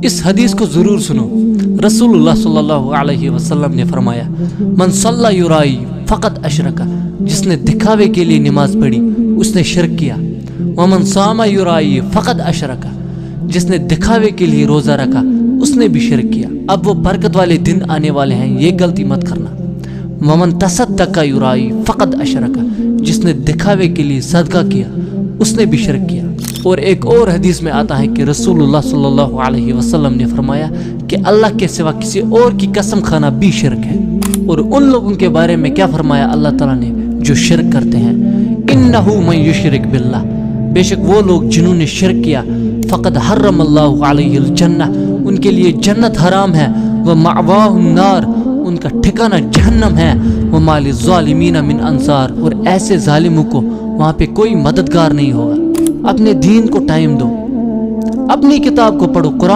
اس حدیث کو ضرور سنو۔ رسول اللہ صلی اللہ علیہ وسلم نے فرمایا، من صلی یرائی فقط اشرک، جس نے دکھاوے کے لیے نماز پڑھی اس نے شرک کیا۔ ومن صام یرائی فقط اشرک، جس نے دکھاوے کے لیے روزہ رکھا اس نے بھی شرک کیا۔ اب وہ برکت والے دن آنے والے ہیں، یہ غلطی مت کرنا۔ ومن تصدق یرائی فقط اشرک، جس نے دکھاوے کے لیے صدقہ کیا اس نے بھی شرک کیا۔ اور ایک اور حدیث میں آتا ہے کہ رسول اللہ صلی اللہ علیہ وسلم نے فرمایا کہ اللہ کے سوا کسی اور کی قسم کھانا بھی شرک ہے۔ اور ان لوگوں کے بارے میں کیا فرمایا اللہ تعالیٰ نے جو شرک کرتے ہیں؟ انہ من یشرک باللہ، بے شک وہ لوگ جنہوں نے شرک کیا، فقد حرم اللہ علیہ الجنہ، ان کے لیے جنت حرام ہے، ومأواہ النار، ان کا ٹھکانہ جہنم ہے، وما للظالمین من انصار، اور ایسے ظالموں کو وہاں پہ کوئی مددگار نہیں ہوگا۔ اپنے دین کو ٹائم دو، اپنی کتاب کو پڑھو، قرآن